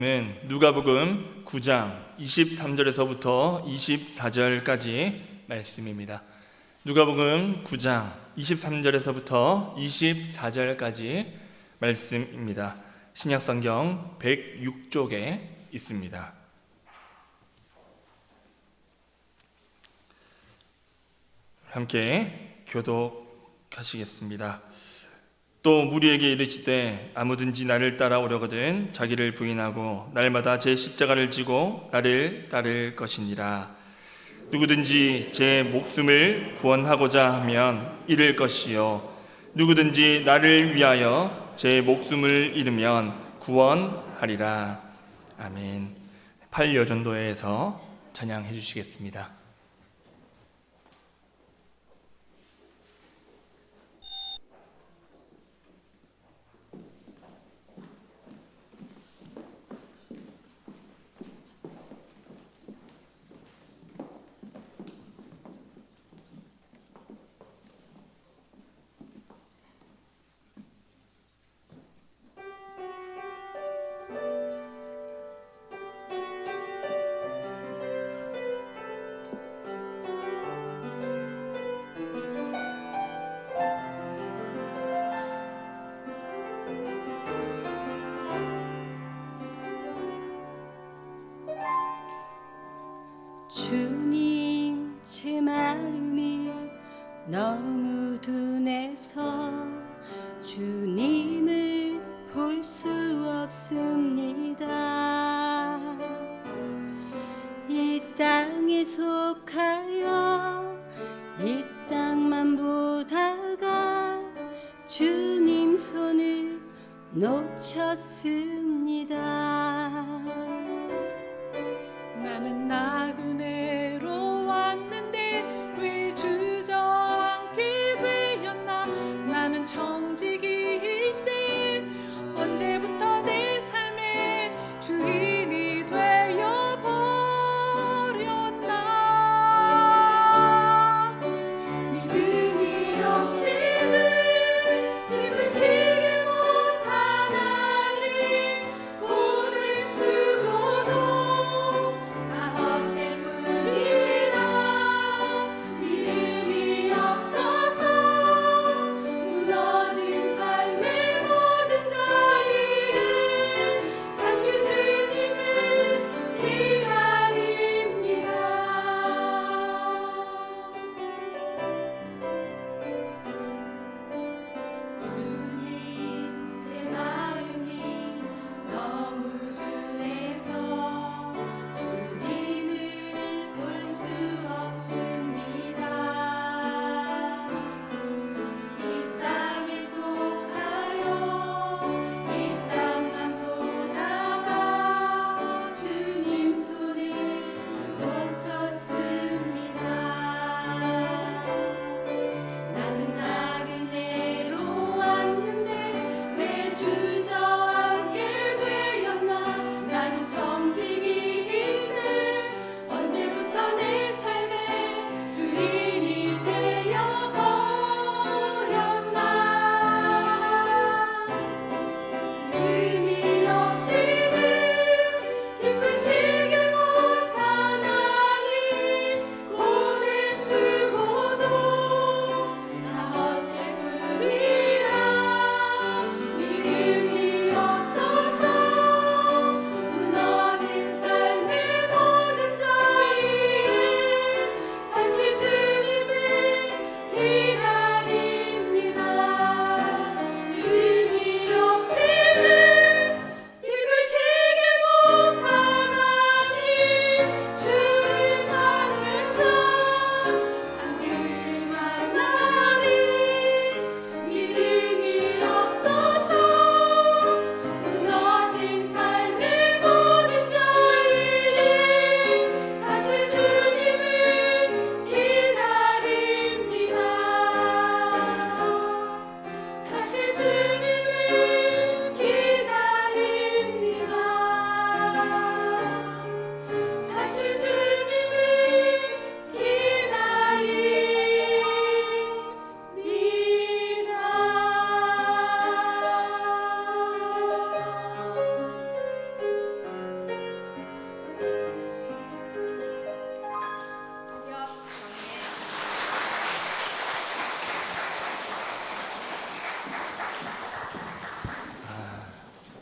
누가복음 9장 23절에서부터 24절까지 말씀입니다. 누가복음 9장 23절에서부터 24절까지 말씀입니다. 신약성경 106쪽에 있습니다. 함께 교독하시겠습니다. 또 무리에게 이르시되 아무든지 나를 따라오려거든 자기를 부인하고 날마다 제 십자가를 지고 나를 따를 것이니라. 누구든지 제 목숨을 구원하고자 하면 잃을 것이요 누구든지 나를 위하여 제 목숨을 잃으면 구원하리라. 아멘. 팔여전도회에서 찬양해 주시겠습니다. 주님, 제 마음이 너무 둔해서 주님을 볼 수 없습니다. 이 땅에 속하여 이 땅만 보다가 주님 손을 놓쳤습니다. 나는 나그네로 왔는데 왜 주저앉게 되었나. 나는 청지기인데 언제부터 내 삶의 주인이 되어버렸나. 믿음이 없이는 기쁘시지 못한 하나님,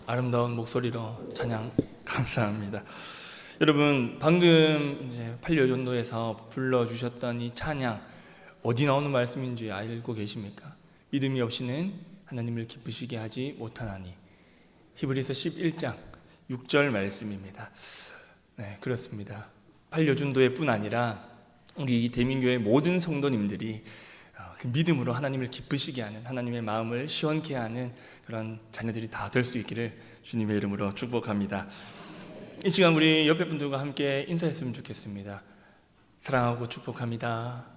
아름다운 목소리로 찬양 감사합니다. 여러분, 방금 이제 팔려전도에서 불러주셨던 이 찬양 어디 나오는 말씀인지 알고 계십니까? 믿음이 없이는 하나님을 기쁘시게 하지 못하나니. 히브리서 11장 6절 말씀입니다. 네, 그렇습니다. 팔려전도회 뿐 아니라 우리 이 대민교회 모든 성도님들이 그 믿음으로 하나님을 기쁘시게 하는, 하나님의 마음을 시원케 하는 그런 자녀들이 다 될 수 있기를 주님의 이름으로 축복합니다. 이 시간 우리 옆에 분들과 함께 인사했으면 좋겠습니다. 사랑하고 축복합니다.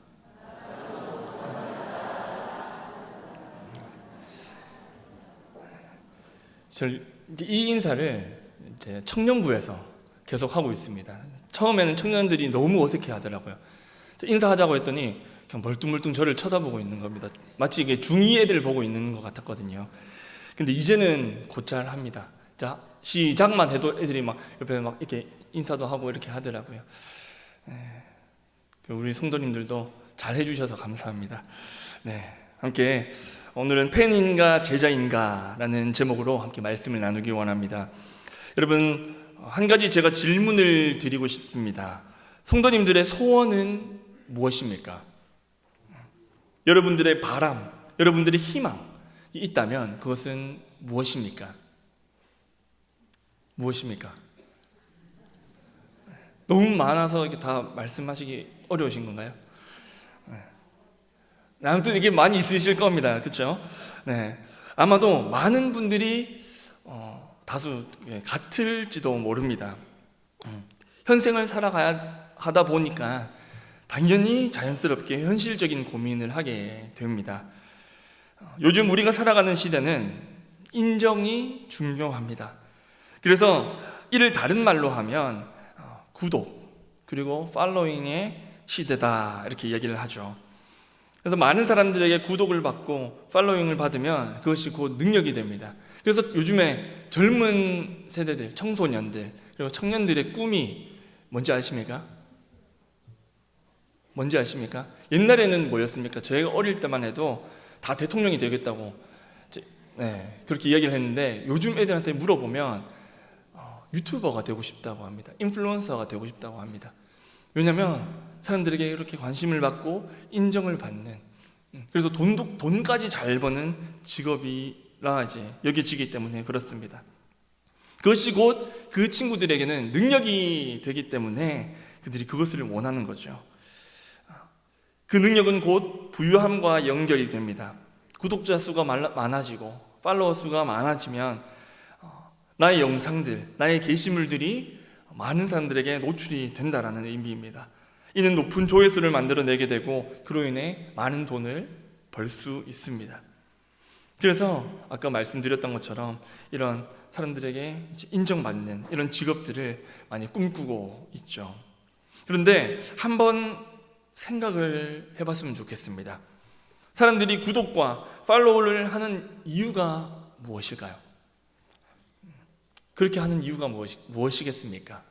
이 인사를 이제 청년부에서 계속 하고 있습니다. 처음에는 청년들이 너무 어색해 하더라고요. 인사하자고 했더니 그냥 멀뚱멀뚱 저를 쳐다보고 있는 겁니다. 마치 이게 중2 애들 보고 있는 것 같았거든요. 근데 이제는 곧잘 합니다. 자, 시작만 해도 애들이 막 옆에 막 이렇게 인사도 하고 이렇게 하더라고요. 우리 성도님들도 잘 해주셔서 감사합니다. 네, 함께 오늘은 팬인가 제자인가 라는 제목으로 함께 말씀을 나누기 원합니다. 여러분, 한 가지 제가 질문을 드리고 싶습니다. 성도님들의 소원은 무엇입니까? 여러분들의 바람, 여러분들의 희망이 있다면 그것은 무엇입니까? 무엇입니까? 너무 많아서 이렇게 다 말씀하시기 어려우신 건가요? 아무튼 이게 많이 있으실 겁니다. 그렇죠? 네, 아마도 많은 분들이 다수 같을지도 모릅니다. 현생을 살아가야 하다 보니까 당연히 자연스럽게 현실적인 고민을 하게 됩니다. 요즘 우리가 살아가는 시대는 인정이 중요합니다. 그래서 이를 다른 말로 하면 구독 그리고 팔로잉의 시대다 이렇게 얘기를 하죠. 그래서 많은 사람들에게 구독을 받고 팔로잉을 받으면 그것이 곧 능력이 됩니다. 그래서 요즘에 젊은 세대들, 청소년들 그리고 청년들의 꿈이 뭔지 아십니까? 뭔지 아십니까? 옛날에는 뭐였습니까? 저희가 어릴 때만 해도 다 대통령이 되겠다고 그렇게 이야기를 했는데 요즘 애들한테 물어보면 유튜버가 되고 싶다고 합니다. 인플루언서가 되고 싶다고 합니다. 왜냐하면 사람들에게 이렇게 관심을 받고 인정을 받는, 그래서 돈까지 잘 버는 직업이라 이제 여겨지기 때문에 그렇습니다. 그것이 곧 그 친구들에게는 능력이 되기 때문에 그들이 그것을 원하는 거죠. 그 능력은 곧 부유함과 연결이 됩니다. 구독자 수가 많아지고 팔로워 수가 많아지면 나의 영상들, 나의 게시물들이 많은 사람들에게 노출이 된다라는 의미입니다. 이는 높은 조회수를 만들어내게 되고 그로 인해 많은 돈을 벌 수 있습니다. 그래서 아까 말씀드렸던 것처럼 이런 사람들에게 인정받는 이런 직업들을 많이 꿈꾸고 있죠. 그런데 한번 생각을 해봤으면 좋겠습니다. 사람들이 구독과 팔로우를 하는 이유가 무엇일까요? 그렇게 하는 이유가 무엇이겠습니까?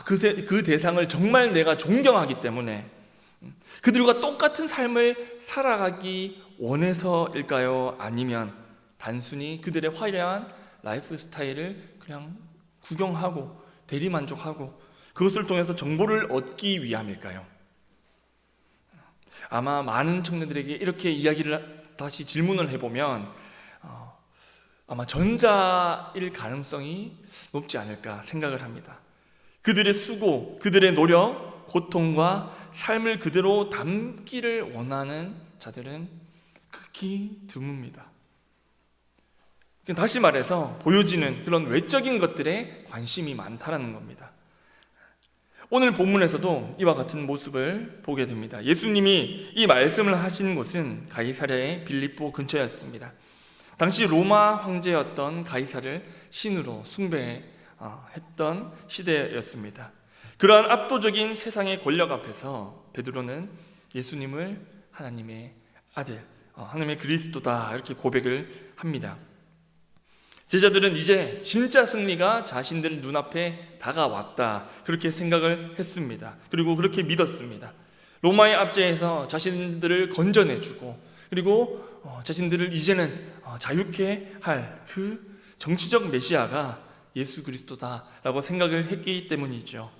그 대상을 정말 내가 존경하기 때문에 그들과 똑같은 삶을 살아가기 원해서일까요? 아니면 단순히 그들의 화려한 라이프 스타일을 그냥 구경하고 대리만족하고 그것을 통해서 정보를 얻기 위함일까요? 아마 많은 청년들에게 이렇게 이야기를 다시 질문을 해보면 아마 전자일 가능성이 높지 않을까 생각을 합니다. 그들의 수고, 그들의 노력, 고통과 삶을 그대로 담기를 원하는 자들은 극히 드뭅니다. 다시 말해서 보여지는 그런 외적인 것들에 관심이 많다라는 겁니다. 오늘 본문에서도 이와 같은 모습을 보게 됩니다. 예수님이 이 말씀을 하신 곳은 가이사랴의 빌립보 근처였습니다. 당시 로마 황제였던 가이사를 신으로 숭배했던 시대였습니다. 그러한 압도적인 세상의 권력 앞에서 베드로는 예수님을 하나님의 아들, 하나님의 그리스도다 이렇게 고백을 합니다. 제자들은 이제 진짜 승리가 자신들 눈앞에 다가왔다 그렇게 생각을 했습니다. 그리고 그렇게 믿었습니다. 로마의 압제에서 자신들을 건져내주고 그리고 자신들을 이제는 자유케 할 그 정치적 메시아가 예수 그리스도다라고 생각을 했기 때문이죠.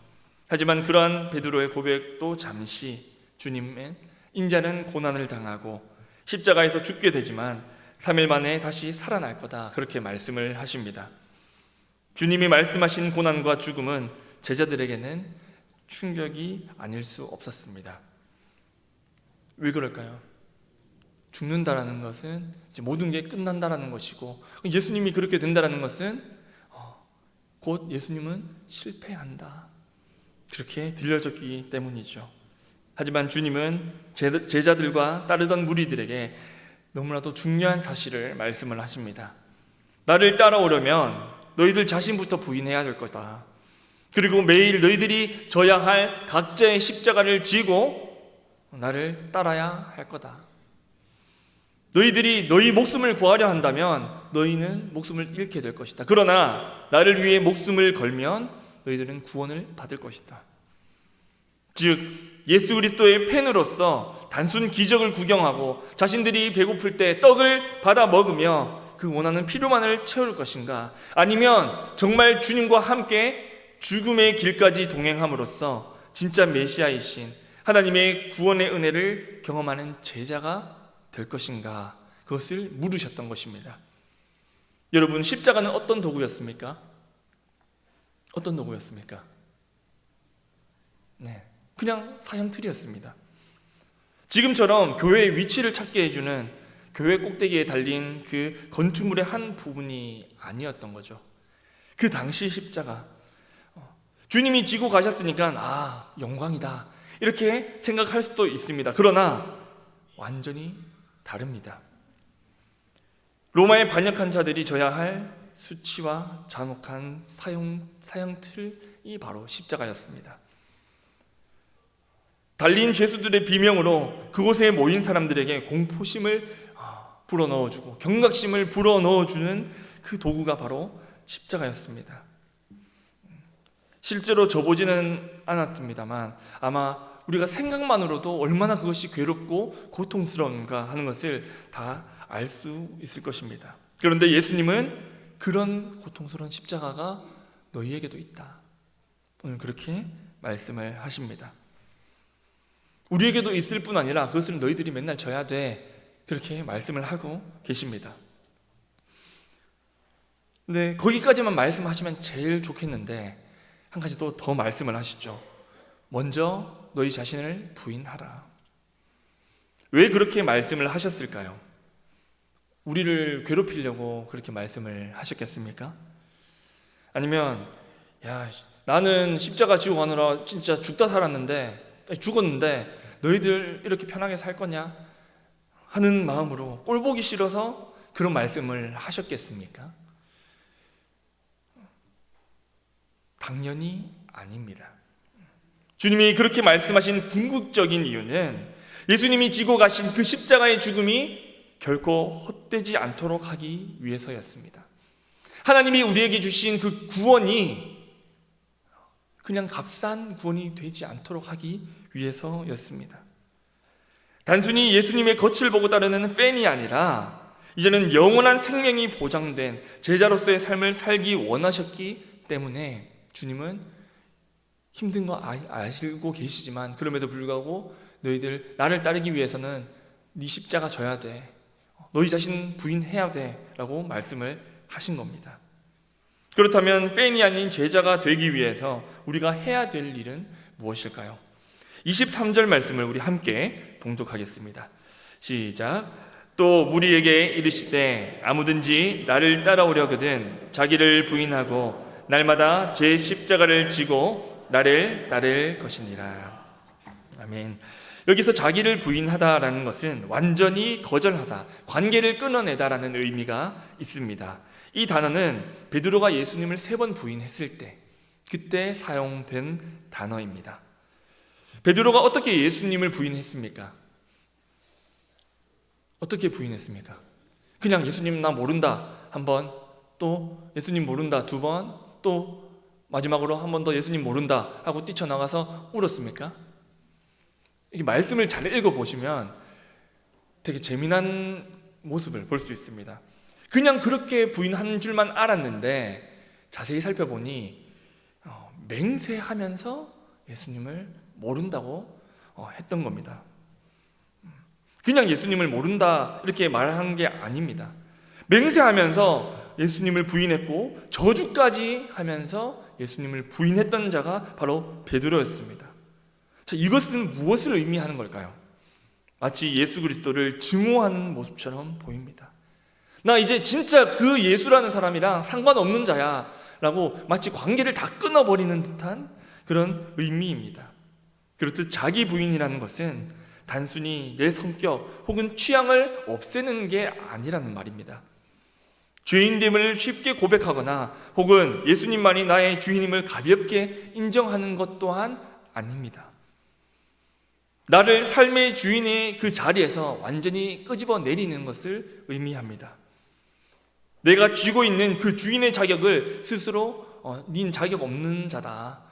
하지만 그러한 베드로의 고백도 잠시 주님은 인자는 고난을 당하고 십자가에서 죽게 되지만 3일 만에 다시 살아날 거다, 그렇게 말씀을 하십니다. 주님이 말씀하신 고난과 죽음은 제자들에게는 충격이 아닐 수 없었습니다. 왜 그럴까요? 죽는다라는 것은 이제 모든 게 끝난다라는 것이고, 예수님이 그렇게 된다라는 것은 곧 예수님은 실패한다, 그렇게 들려졌기 때문이죠. 하지만 주님은 제자들과 따르던 무리들에게 너무나도 중요한 사실을 말씀을 하십니다. 나를 따라오려면 너희들 자신부터 부인해야 될 거다. 그리고 매일 너희들이 져야 할 각자의 십자가를 지고 나를 따라야 할 거다. 너희들이 너희 목숨을 구하려 한다면 너희는 목숨을 잃게 될 것이다. 그러나 나를 위해 목숨을 걸면 너희들은 구원을 받을 것이다. 즉 예수 그리스도의 팬으로서 단순 기적을 구경하고 자신들이 배고플 때 떡을 받아 먹으며 그 원하는 필요만을 채울 것인가, 아니면 정말 주님과 함께 죽음의 길까지 동행함으로써 진짜 메시아이신 하나님의 구원의 은혜를 경험하는 제자가 될 것인가, 그것을 물으셨던 것입니다. 여러분, 십자가는 어떤 도구였습니까? 어떤 도구였습니까? 네, 그냥 사형틀이었습니다. 지금처럼 교회의 위치를 찾게 해주는 교회 꼭대기에 달린 그 건축물의 한 부분이 아니었던 거죠. 그 당시 십자가, 주님이 지고 가셨으니까 영광이다, 이렇게 생각할 수도 있습니다. 그러나 완전히 다릅니다. 로마에 반역한 자들이 져야 할 수치와 잔혹한 사형틀이 바로 십자가였습니다. 달린 죄수들의 비명으로 그곳에 모인 사람들에게 공포심을 불어넣어주고 경각심을 불어넣어주는 그 도구가 바로 십자가였습니다. 실제로 져보지는 않았습니다만 아마 우리가 생각만으로도 얼마나 그것이 괴롭고 고통스러운가 하는 것을 다 알 수 있을 것입니다. 그런데 예수님은 그런 고통스러운 십자가가 너희에게도 있다, 오늘 그렇게 말씀을 하십니다. 우리에게도 있을 뿐 아니라 그것을 너희들이 맨날 져야 돼, 그렇게 말씀을 하고 계십니다. 근데 거기까지만 말씀하시면 제일 좋겠는데 한 가지 또 더 말씀을 하시죠. 먼저 너희 자신을 부인하라. 왜 그렇게 말씀을 하셨을까요? 우리를 괴롭히려고 그렇게 말씀을 하셨겠습니까? 아니면 나는 십자가 지고 가느라 진짜 죽었는데 너희들 이렇게 편하게 살 거냐 하는 마음으로 꼴보기 싫어서 그런 말씀을 하셨겠습니까? 당연히 아닙니다. 주님이 그렇게 말씀하신 궁극적인 이유는 예수님이 지고 가신 그 십자가의 죽음이 결코 헛되지 않도록 하기 위해서였습니다. 하나님이 우리에게 주신 그 구원이 그냥 값싼 구원이 되지 않도록 하기 위해서였습니다. 단순히 예수님의 겉을 보고 따르는 팬이 아니라 이제는 영원한 생명이 보장된 제자로서의 삶을 살기 원하셨기 때문에 주님은 힘든 거 아시고 계시지만 그럼에도 불구하고 너희들 나를 따르기 위해서는 네 십자가 져야 돼, 너희 자신 부인해야 돼 라고 말씀을 하신 겁니다. 그렇다면 팬이 아닌 제자가 되기 위해서 우리가 해야 될 일은 무엇일까요? 23절 말씀을 우리 함께 봉독하겠습니다. 시작. 또 무리에게 이르시되 아무든지 나를 따라오려거든 자기를 부인하고 날마다 제 십자가를 지고 나를 따를 것이니라. 아멘. 여기서 자기를 부인하다라는 것은 완전히 거절하다, 관계를 끊어내다라는 의미가 있습니다. 이 단어는 베드로가 예수님을 3번 부인했을 때 그때 사용된 단어입니다. 베드로가 어떻게 예수님을 부인했습니까? 어떻게 부인했습니까? 그냥 예수님 나 모른다 한 번, 또 예수님 모른다 2번, 또 마지막으로 한 번 더 예수님 모른다 하고 뛰쳐나가서 울었습니까? 이 말씀을 잘 읽어보시면 되게 재미난 모습을 볼 수 있습니다. 그냥 그렇게 부인한 줄만 알았는데 자세히 살펴보니 맹세하면서 예수님을 모른다고 했던 겁니다. 그냥 예수님을 모른다 이렇게 말한 게 아닙니다. 맹세하면서 예수님을 부인했고 저주까지 하면서 예수님을 부인했던 자가 바로 베드로였습니다. 자, 이것은 무엇을 의미하는 걸까요? 마치 예수 그리스도를 증오하는 모습처럼 보입니다. 나 이제 진짜 그 예수라는 사람이랑 상관없는 자야 라고 마치 관계를 다 끊어버리는 듯한 그런 의미입니다. 그렇듯 자기 부인이라는 것은 단순히 내 성격 혹은 취향을 없애는 게 아니라는 말입니다. 죄인됨을 쉽게 고백하거나 혹은 예수님만이 나의 주인임을 가볍게 인정하는 것 또한 아닙니다. 나를 삶의 주인의 그 자리에서 완전히 끄집어 내리는 것을 의미합니다. 내가 쥐고 있는 그 주인의 자격을 스스로 닌 자격 없는 자다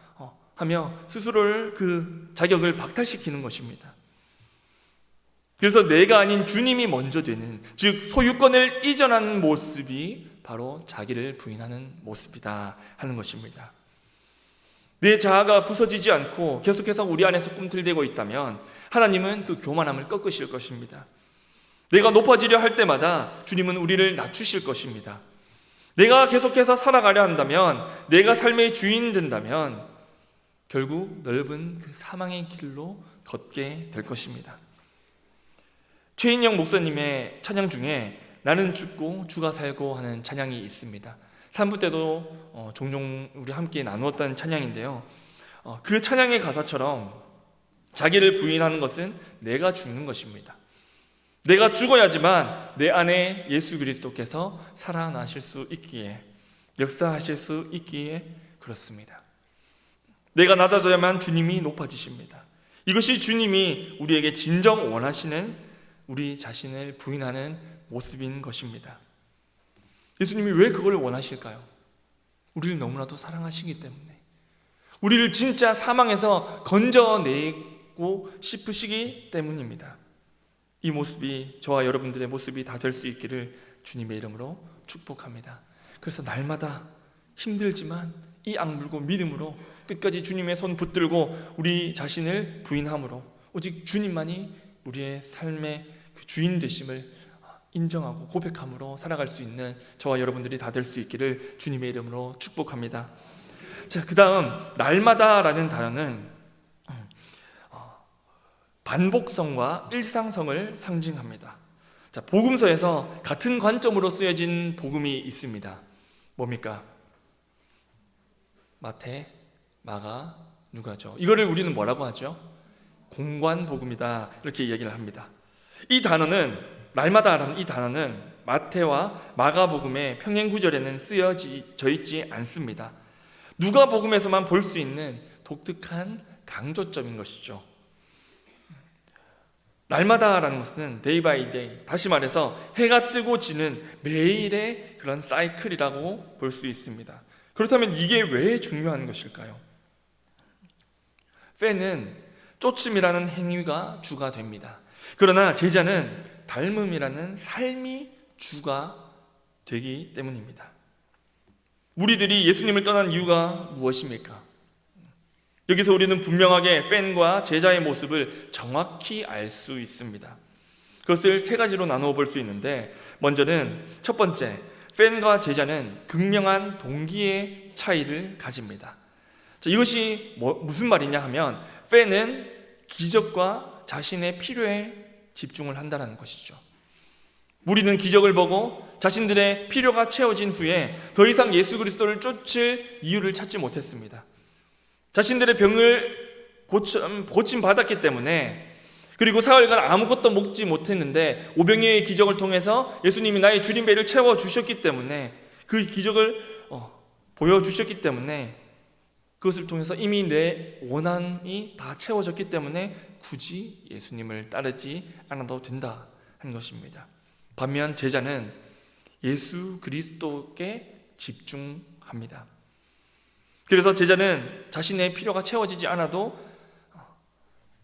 하며 스스로를 그 자격을 박탈시키는 것입니다. 그래서 내가 아닌 주님이 먼저 되는, 즉 소유권을 이전하는 모습이 바로 자기를 부인하는 모습이다 하는 것입니다. 내 자아가 부서지지 않고 계속해서 우리 안에서 꿈틀대고 있다면 하나님은 그 교만함을 꺾으실 것입니다. 내가 높아지려 할 때마다 주님은 우리를 낮추실 것입니다. 내가 계속해서 살아가려 한다면, 내가 삶의 주인 된다면 결국 넓은 그 사망의 길로 걷게 될 것입니다. 최인영 목사님의 찬양 중에 나는 죽고 주가 살고 하는 찬양이 있습니다. 3부 때도 종종 우리 함께 나누었던 찬양인데요, 그 찬양의 가사처럼 자기를 부인하는 것은 내가 죽는 것입니다. 내가 죽어야지만 내 안에 예수 그리스도께서 살아나실 수 있기에, 역사하실 수 있기에 그렇습니다. 내가 낮아져야만 주님이 높아지십니다. 이것이 주님이 우리에게 진정 원하시는 우리 자신을 부인하는 모습인 것입니다. 예수님이 왜 그걸 원하실까요? 우리를 너무나도 사랑하시기 때문에, 우리를 진짜 사망에서 건져내고 싶으시기 때문입니다. 이 모습이 저와 여러분들의 모습이 다 될 수 있기를 주님의 이름으로 축복합니다. 그래서 날마다 힘들지만 이 악물고 믿음으로 끝까지 주님의 손 붙들고 우리 자신을 부인함으로 오직 주님만이 우리의 삶의 그 주인 되심을 인정하고 고백함으로 살아갈 수 있는 저와 여러분들이 다 될 수 있기를 주님의 이름으로 축복합니다. 자, 그 다음 날마다라는 단어는 반복성과 일상성을 상징합니다. 자, 복음서에서 같은 관점으로 쓰여진 복음이 있습니다. 뭡니까? 마태, 마가, 누가죠. 이거를 우리는 뭐라고 하죠? 공관복음이다 이렇게 얘기를 합니다. 이 단어는, 날마다라는 이 단어는 마태와 마가복음의 평행구절에는 쓰여져 있지 않습니다. 누가복음에서만 볼 수 있는 독특한 강조점인 것이죠. 날마다라는 것은 day by day, 다시 말해서 해가 뜨고 지는 매일의 그런 사이클이라고 볼 수 있습니다. 그렇다면 이게 왜 중요한 것일까요? 팬은 쫓음이라는 행위가 주가 됩니다. 그러나 제자는 닮음이라는 삶이 주가 되기 때문입니다. 무리들이 예수님을 떠난 이유가 무엇입니까? 여기서 우리는 분명하게 팬과 제자의 모습을 정확히 알 수 있습니다. 그것을 세 가지로 나누어 볼 수 있는데, 먼저는 첫 번째, 팬과 제자는 극명한 동기의 차이를 가집니다. 자, 이것이 무슨 말이냐 하면, 팬은 기적과 자신의 필요에 집중을 한다는 것이죠. 무리는 기적을 보고 자신들의 필요가 채워진 후에 더 이상 예수 그리스도를 쫓을 이유를 찾지 못했습니다. 자신들의 병을 고침 받았기 때문에, 그리고 사흘간 아무것도 먹지 못했는데 오병이어의 기적을 통해서 예수님이 나의 줄인 배를 채워주셨기 때문에, 그 기적을 보여주셨기 때문에, 그것을 통해서 이미 내 원한이 다 채워졌기 때문에 굳이 예수님을 따르지 않아도 된다 하는 것입니다. 반면 제자는 예수 그리스도께 집중합니다. 그래서 제자는 자신의 필요가 채워지지 않아도,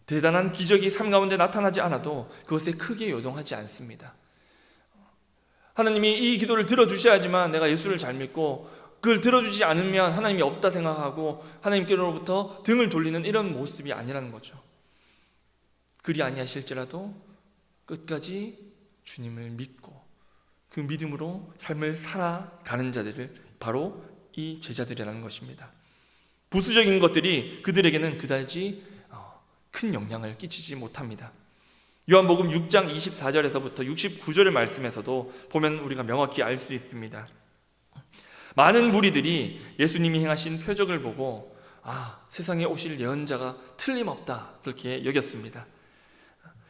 대단한 기적이 삶 가운데 나타나지 않아도 그것에 크게 요동하지 않습니다. 하나님이 이 기도를 들어주셔야지만 내가 예수를 잘 믿고, 그걸 들어주지 않으면 하나님이 없다 생각하고 하나님께로부터 등을 돌리는 이런 모습이 아니라는 거죠. 그리 아니하실지라도 끝까지 주님을 믿고 그 믿음으로 삶을 살아가는 자들을 바로 이 제자들이라는 것입니다. 부수적인 것들이 그들에게는 그다지 큰 영향을 끼치지 못합니다. 요한복음 6장 24절에서부터 69절의 말씀에서도 보면 우리가 명확히 알 수 있습니다. 많은 무리들이 예수님이 행하신 표적을 보고 세상에 오실 예언자가 틀림없다 그렇게 여겼습니다.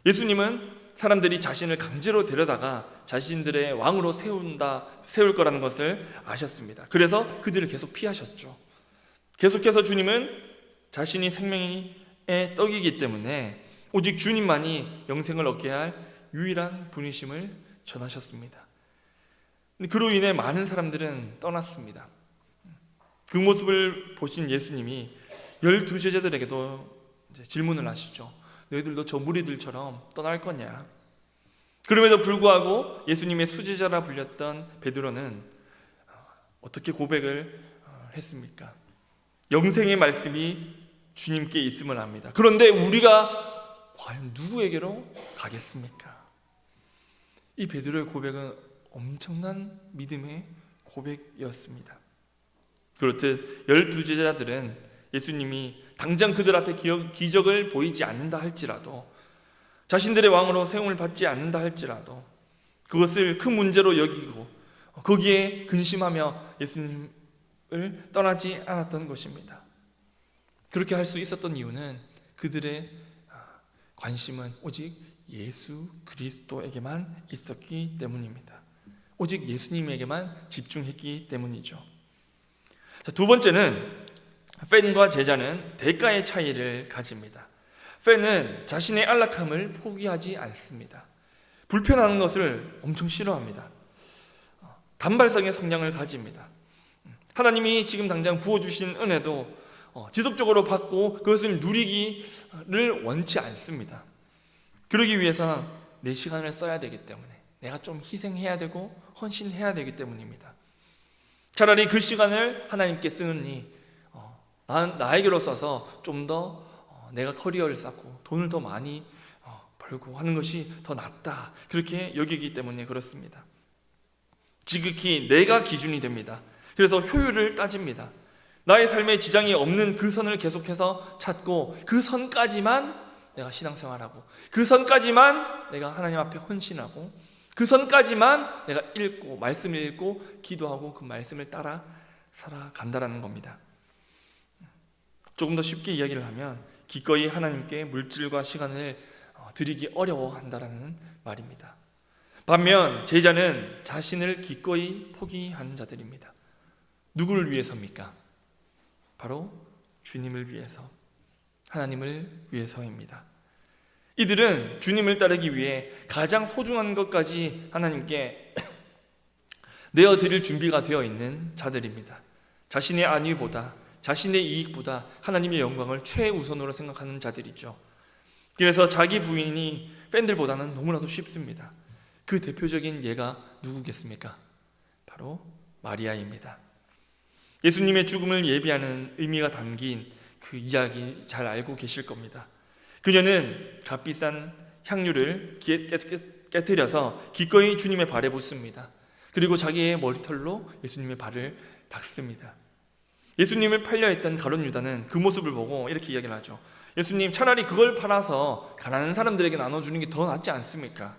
예수님은 사람들이 자신을 강제로 데려다가 자신들의 왕으로 세울 거라는 것을 아셨습니다. 그래서 그들을 계속 피하셨죠. 계속해서 주님은 자신이 생명의 떡이기 때문에 오직 주님만이 영생을 얻게 할 유일한 분이심을 전하셨습니다. 그로 인해 많은 사람들은 떠났습니다. 그 모습을 보신 예수님이 12제자들에게도 질문을 하시죠. 너희들도 저 무리들처럼 떠날 거냐? 그럼에도 불구하고 예수님의 수제자라 불렸던 베드로는 어떻게 고백을 했습니까? 영생의 말씀이 주님께 있음을 압니다. 그런데 우리가 과연 누구에게로 가겠습니까? 이 베드로의 고백은 엄청난 믿음의 고백이었습니다. 그렇듯 12제자들은 예수님이 당장 그들 앞에 기적을 보이지 않는다 할지라도, 자신들의 왕으로 세움을 받지 않는다 할지라도 그것을 큰 문제로 여기고 거기에 근심하며 예수님을 떠나지 않았던 것입니다. 그렇게 할 수 있었던 이유는 그들의 관심은 오직 예수 그리스도에게만 있었기 때문입니다. 오직 예수님에게만 집중했기 때문이죠. 두 번째는 팬과 제자는 대가의 차이를 가집니다. 팬은 자신의 안락함을 포기하지 않습니다. 불편한 것을 엄청 싫어합니다. 단발성의 성향을 가집니다. 하나님이 지금 당장 부어주신 은혜도 지속적으로 받고 그것을 누리기를 원치 않습니다. 그러기 위해서는 내 시간을 써야 되기 때문에, 내가 좀 희생해야 되고 헌신해야 되기 때문입니다. 차라리 그 시간을 하나님께 쓰느니 나에게로 써서 좀 더 내가 커리어를 쌓고 돈을 더 많이 벌고 하는 것이 더 낫다, 그렇게 여기기 때문에 그렇습니다. 지극히 내가 기준이 됩니다. 그래서 효율을 따집니다. 나의 삶에 지장이 없는 그 선을 계속해서 찾고 그 선까지만 내가 신앙생활하고, 그 선까지만 내가 하나님 앞에 헌신하고, 그 선까지만 내가 읽고 말씀을 읽고 기도하고 그 말씀을 따라 살아간다라는 겁니다. 조금 더 쉽게 이야기를 하면 기꺼이 하나님께 물질과 시간을 드리기 어려워한다라는 말입니다. 반면 제자는 자신을 기꺼이 포기하는 자들입니다. 누구를 위해서입니까? 바로 주님을 위해서, 하나님을 위해서입니다. 이들은 주님을 따르기 위해 가장 소중한 것까지 하나님께 내어드릴 준비가 되어 있는 자들입니다. 자신의 안위보다, 자신의 이익보다 하나님의 영광을 최우선으로 생각하는 자들이죠. 그래서 자기 부인이 팬들보다는 너무나도 쉽습니다. 그 대표적인 예가 누구겠습니까? 바로 마리아입니다. 예수님의 죽음을 예비하는 의미가 담긴 그 이야기 잘 알고 계실 겁니다. 그녀는 값비싼 향유를 깨뜨려서 기꺼이 주님의 발에 붓습니다. 그리고 자기의 머리털로 예수님의 발을 닦습니다. 예수님을 팔려했던 가룟 유다는 그 모습을 보고 이렇게 이야기를 하죠. 예수님, 차라리 그걸 팔아서 가난한 사람들에게 나눠주는 게 더 낫지 않습니까?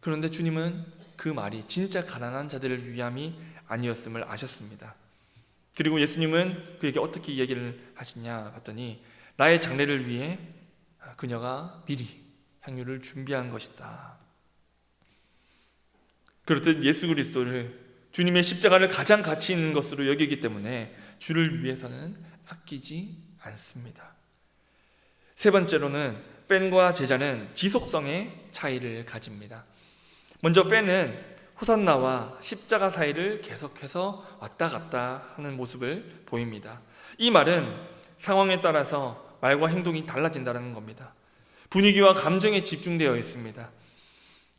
그런데 주님은 그 말이 진짜 가난한 자들을 위함이 아니었음을 아셨습니다. 그리고 예수님은 그에게 어떻게 이야기를 하시냐 봤더니 나의 장례를 위해 그녀가 미리 향유를 준비한 것이다. 그렇듯 예수 그리스도를, 주님의 십자가를 가장 가치 있는 것으로 여기기 때문에 주를 위해서는 아끼지 않습니다. 세 번째로는 팬과 제자는 지속성의 차이를 가집니다. 먼저 팬은 호산나와 십자가 사이를 계속해서 왔다 갔다 하는 모습을 보입니다. 이 말은 상황에 따라서 말과 행동이 달라진다는 겁니다. 분위기와 감정에 집중되어 있습니다.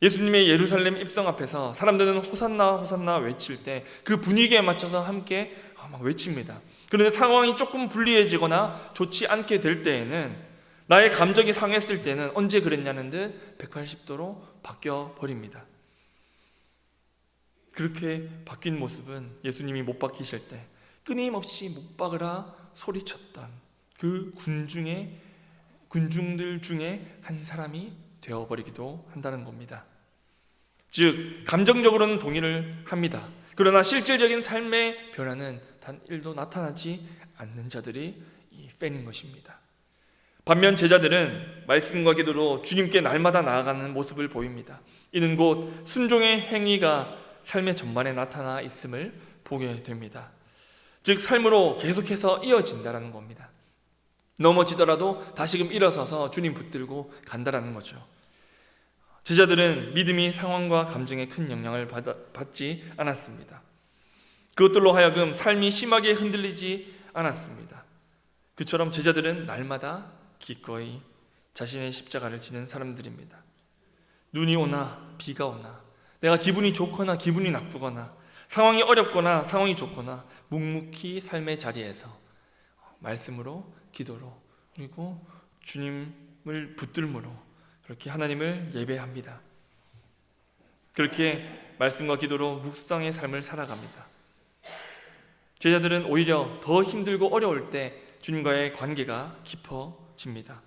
예수님의 예루살렘 입성 앞에서 사람들은 호산나 호산나 외칠 때 그 분위기에 맞춰서 함께 막 외칩니다. 그런데 상황이 조금 불리해지거나 좋지 않게 될 때에는, 나의 감정이 상했을 때는 언제 그랬냐는 듯 180도로 바뀌어 버립니다. 그렇게 바뀐 모습은 예수님이 못 박히실 때 끊임없이 못 박으라 소리쳤던 그 군중들 중에 한 사람이 되어버리기도 한다는 겁니다. 즉 감정적으로는 동의를 합니다. 그러나 실질적인 삶의 변화는 단 1도 나타나지 않는 자들이 이 팬인 것입니다. 반면 제자들은 말씀과 기도로 주님께 날마다 나아가는 모습을 보입니다. 이는 곧 순종의 행위가 삶의 전반에 나타나 있음을 보게 됩니다. 즉 삶으로 계속해서 이어진다는 겁니다. 넘어지더라도 다시금 일어서서 주님 붙들고 간다는 거죠. 제자들은 믿음이 상황과 감정에 큰 영향을 받지 않았습니다. 그것들로 하여금 삶이 심하게 흔들리지 않았습니다. 그처럼 제자들은 날마다 기꺼이 자신의 십자가를 지는 사람들입니다. 눈이 오나 비가 오나, 내가 기분이 좋거나 기분이 나쁘거나, 상황이 어렵거나 상황이 좋거나 묵묵히 삶의 자리에서 말씀으로, 기도로, 그리고 주님을 붙들므로 그렇게 하나님을 예배합니다. 그렇게 말씀과 기도로 묵상의 삶을 살아갑니다. 제자들은 오히려 더 힘들고 어려울 때 주님과의 관계가 깊어집니다.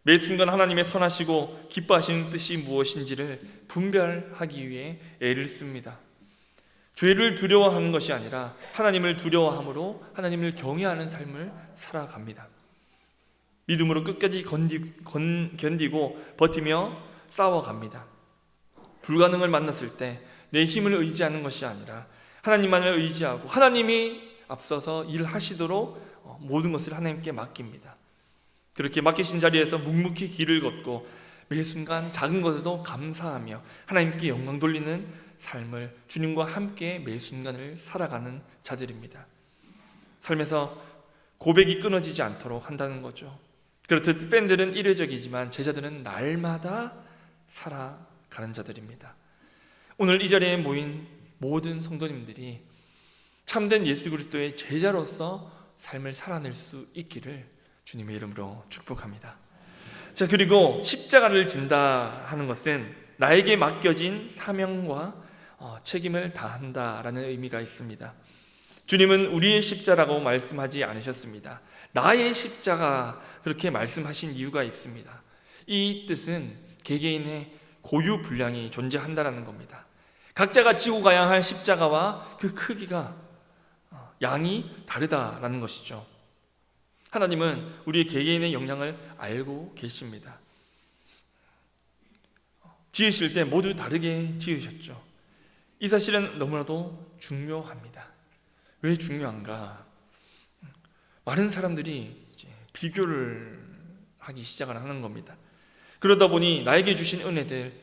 매 순간 하나님의 선하시고 기뻐하시는 뜻이 무엇인지를 분별하기 위해 애를 씁니다. 죄를 두려워하는 것이 아니라 하나님을 두려워함으로 하나님을 경외하는 삶을 살아갑니다. 믿음으로 끝까지 견디고 버티며 싸워갑니다. 불가능을 만났을 때 내 힘을 의지하는 것이 아니라 하나님만을 의지하고 하나님이 앞서서 일하시도록 모든 것을 하나님께 맡깁니다. 그렇게 맡기신 자리에서 묵묵히 길을 걷고 매 순간 작은 것에도 감사하며 하나님께 영광 돌리는 삶을 주님과 함께 매 순간을 살아가는 자들입니다. 삶에서 고백이 끊어지지 않도록 한다는 거죠. 그렇듯 팬들은 일회적이지만 제자들은 날마다 살아가는 자들입니다. 오늘 이 자리에 모인 모든 성도님들이 참된 예수 그리스도의 제자로서 삶을 살아낼 수 있기를 주님의 이름으로 축복합니다. 자, 그리고 십자가를 진다 하는 것은 나에게 맡겨진 사명과 책임을 다한다라는 의미가 있습니다. 주님은 우리의 십자라고 말씀하지 않으셨습니다. 나의 십자가 그렇게 말씀하신 이유가 있습니다. 이 뜻은 개개인의 고유 분량이 존재한다는 겁니다. 각자가 지고 가야 할 십자가와 그 크기가 양이 다르다라는 것이죠. 하나님은 우리 개개인의 역량을 알고 계십니다. 지으실 때 모두 다르게 지으셨죠. 이 사실은 너무나도 중요합니다. 왜 중요한가? 많은 사람들이 이제 비교를 하기 시작을 하는 겁니다. 그러다 보니 나에게 주신 은혜들,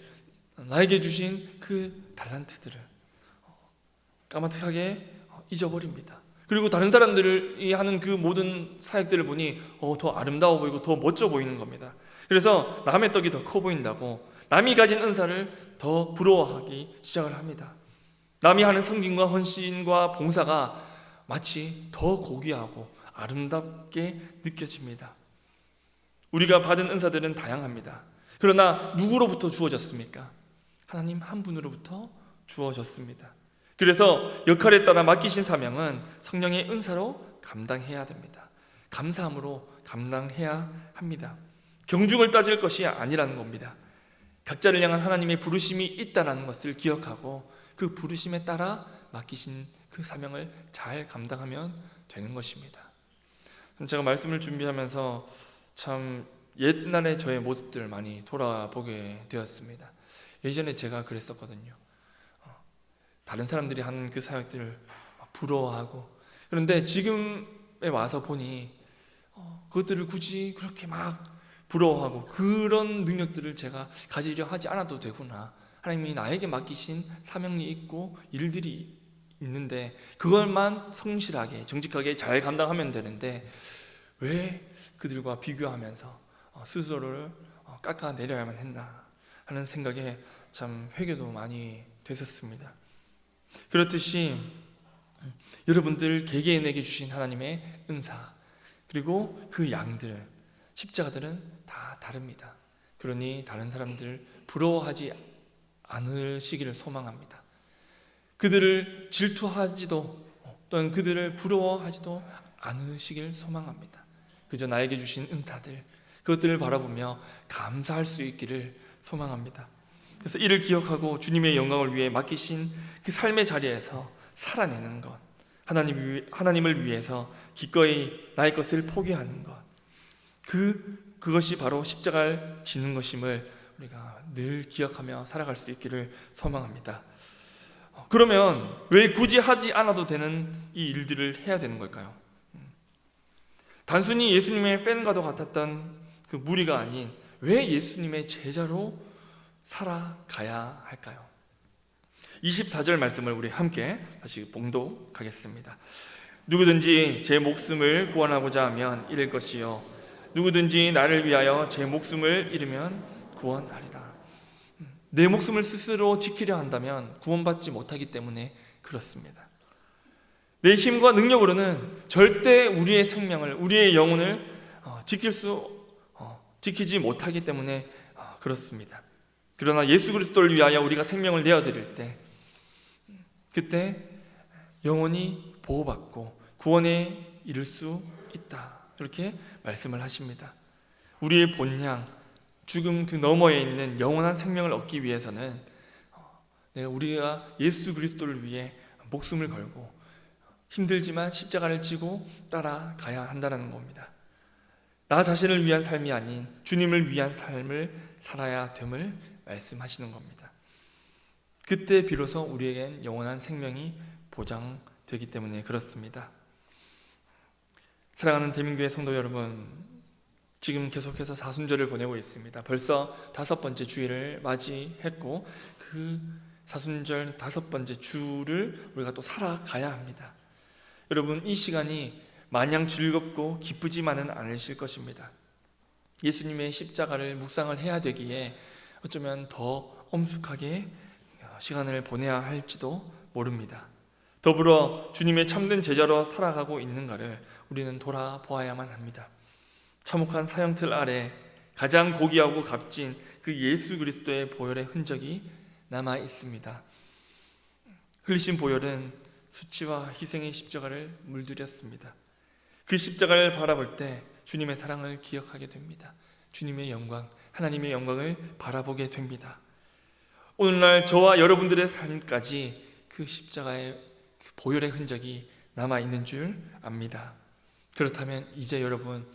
나에게 주신 그 달란트들을 까마득하게 잊어버립니다. 그리고 다른 사람들이 하는 그 모든 사역들을 보니 더 아름다워 보이고 더 멋져 보이는 겁니다. 그래서 남의 떡이 더 커 보인다고 남이 가진 은사를 더 부러워하기 시작을 합니다. 남이 하는 섬김과 헌신과 봉사가 마치 더 고귀하고 아름답게 느껴집니다. 우리가 받은 은사들은 다양합니다. 그러나 누구로부터 주어졌습니까? 하나님 한 분으로부터 주어졌습니다. 그래서 역할에 따라 맡기신 사명은 성령의 은사로 감당해야 됩니다. 감사함으로 감당해야 합니다. 경중을 따질 것이 아니라는 겁니다. 각자를 향한 하나님의 부르심이 있다는 것을 기억하고 그 부르심에 따라 맡기신 그 사명을 잘 감당하면 되는 것입니다. 제가 말씀을 준비하면서 참 옛날의 저의 모습들을 많이 돌아보게 되었습니다. 예전에 제가 그랬었거든요. 다른 사람들이 하는 그 사역들을 부러워하고, 그런데 지금에 와서 보니 그것들을 굳이 그렇게 막 부러워하고 그런 능력들을 제가 가지려 하지 않아도 되구나. 하나님이 나에게 맡기신 사명이 있고 일들이 있는데 그걸만 성실하게 정직하게 잘 감당하면 되는데 왜 그들과 비교하면서 스스로를 깎아내려야만 했나 하는 생각에 참 회개도 많이 됐었습니다. 그렇듯이 여러분들 개개인에게 주신 하나님의 은사, 그리고 그 양들, 십자가들은 다 다릅니다. 그러니 다른 사람들 부러워하지 않으시기를 소망합니다. 그들을 질투하지도 또는 그들을 부러워하지도 않으시길 소망합니다. 그저 나에게 주신 은사들, 그것들을 바라보며 감사할 수 있기를 소망합니다. 그래서 이를 기억하고 주님의 영광을 위해 맡기신 그 삶의 자리에서 살아내는 것, 하나님을 위해서 기꺼이 나의 것을 포기하는 것, 그것이 바로 십자가를 지는 것임을 우리가 늘 기억하며 살아갈 수 있기를 소망합니다. 그러면 왜 굳이 하지 않아도 되는 이 일들을 해야 되는 걸까요? 단순히 예수님의 팬과도 같았던 그 무리가 아닌 왜 예수님의 제자로 살아가야 할까요? 24절 말씀을 우리 함께 다시 봉독하겠습니다. 누구든지 제 목숨을 구원하고자 하면 잃을 것이요 누구든지 나를 위하여 제 목숨을 잃으면 구원하리라. 내 목숨을 스스로 지키려 한다면 구원받지 못하기 때문에 그렇습니다. 내 힘과 능력으로는 절대 우리의 생명을, 우리의 영혼을 지키지 못하기 때문에 그렇습니다. 그러나 예수 그리스도를 위하여 우리가 생명을 내어드릴 때, 그때 영원히 보호받고 구원에 이를 수 있다, 이렇게 말씀을 하십니다. 우리의 본향, 죽음 그 너머에 있는 영원한 생명을 얻기 위해서는 우리가 예수 그리스도를 위해 목숨을 걸고 힘들지만 십자가를 지고 따라가야 한다는 겁니다. 나 자신을 위한 삶이 아닌 주님을 위한 삶을 살아야 됨을 말씀하시는 겁니다. 그때 비로소 우리에겐 영원한 생명이 보장되기 때문에 그렇습니다. 사랑하는 대민교회 성도 여러분, 지금 계속해서 사순절을 보내고 있습니다. 벌써 5번째 주일을 맞이했고 그 사순절 5번째 주를 우리가 또 살아가야 합니다. 여러분, 이 시간이 마냥 즐겁고 기쁘지만은 않으실 것입니다. 예수님의 십자가를 묵상을 해야 되기에 어쩌면 더 엄숙하게 시간을 보내야 할지도 모릅니다. 더불어 주님의 참된 제자로 살아가고 있는가를 우리는 돌아보아야만 합니다. 참혹한 사형틀 아래 가장 고귀하고 값진 그 예수 그리스도의 보혈의 흔적이 남아 있습니다. 흘리신 보혈은 수치와 희생의 십자가를 물들였습니다. 그 십자가를 바라볼 때 주님의 사랑을 기억하게 됩니다. 주님의 영광, 하나님의 영광을 바라보게 됩니다. 오늘날 저와 여러분들의 삶까지 그 십자가의 그 보혈의 흔적이 남아 있는 줄 압니다. 그렇다면 이제 여러분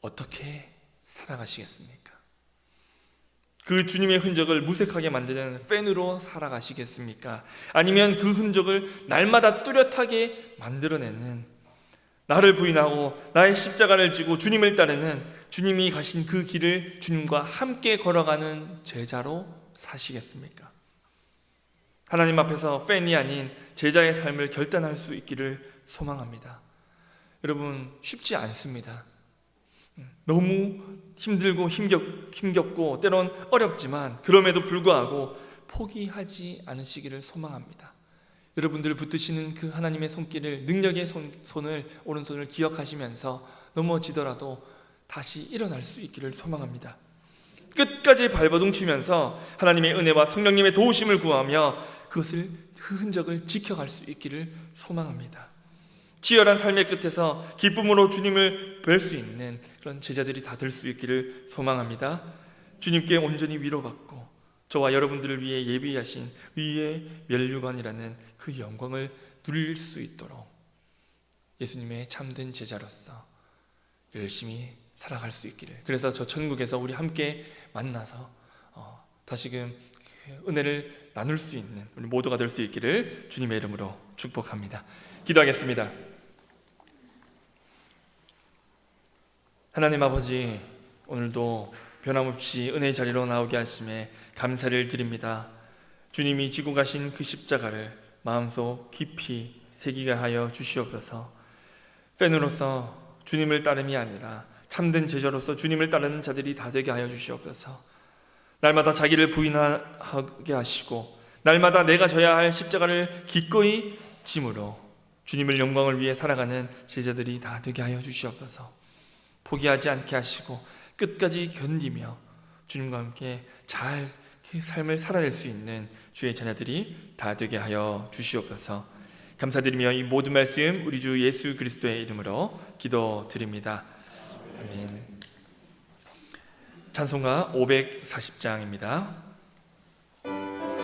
어떻게 살아가시겠습니까? 그 주님의 흔적을 무색하게 만드는 팬으로 살아가시겠습니까? 아니면 그 흔적을 날마다 뚜렷하게 만들어내는, 나를 부인하고 나의 십자가를 지고 주님을 따르는, 주님이 가신 그 길을 주님과 함께 걸어가는 제자로 사시겠습니까? 하나님 앞에서 팬이 아닌 제자의 삶을 결단할 수 있기를 소망합니다. 여러분, 쉽지 않습니다. 너무 힘들고 힘겹고 때론 어렵지만 그럼에도 불구하고 포기하지 않으시기를 소망합니다. 여러분들 붙드시는 그 하나님의 손길을, 능력의 손을, 오른손을 기억하시면서 넘어지더라도 다시 일어날 수 있기를 소망합니다. 끝까지 발버둥치면서 하나님의 은혜와 성령님의 도우심을 구하며 그것을, 그 흔적을 지켜갈 수 있기를 소망합니다. 치열한 삶의 끝에서 기쁨으로 주님을 뵐 수 있는 그런 제자들이 다 될 수 있기를 소망합니다. 주님께 온전히 위로받고 저와 여러분들을 위해 예비하신 의의 면류관이라는 그 영광을 누릴 수 있도록 예수님의 참된 제자로서 열심히 살아갈 수 있기를, 그래서 저 천국에서 우리 함께 만나서 다시금 그 은혜를 나눌 수 있는 우리 모두가 될 수 있기를 주님의 이름으로 축복합니다. 기도하겠습니다. 하나님 아버지, 오늘도 변함없이 은혜의 자리로 나오게 하심에 감사를 드립니다. 주님이 지고 가신 그 십자가를 마음속 깊이 새기게 하여 주시옵소서. 팬으로서 주님을 따름이 아니라 참된 제자로서 주님을 따르는 자들이 다 되게 하여 주시옵소서. 날마다 자기를 부인하게 하시고 날마다 내가 져야 할 십자가를 기꺼이 짐으로 주님을 영광을 위해 살아가는 제자들이 다 되게 하여 주시옵소서. 포기하지 않게 하시고 끝까지 견디며 주님과 함께 잘 그 삶을 살아낼 수 있는 주의 자녀들이 다 되게 하여 주시옵소서. 감사드리며 이 모든 말씀 우리 주 예수 그리스도의 이름으로 기도드립니다. 아멘. 찬송가 540장입니다.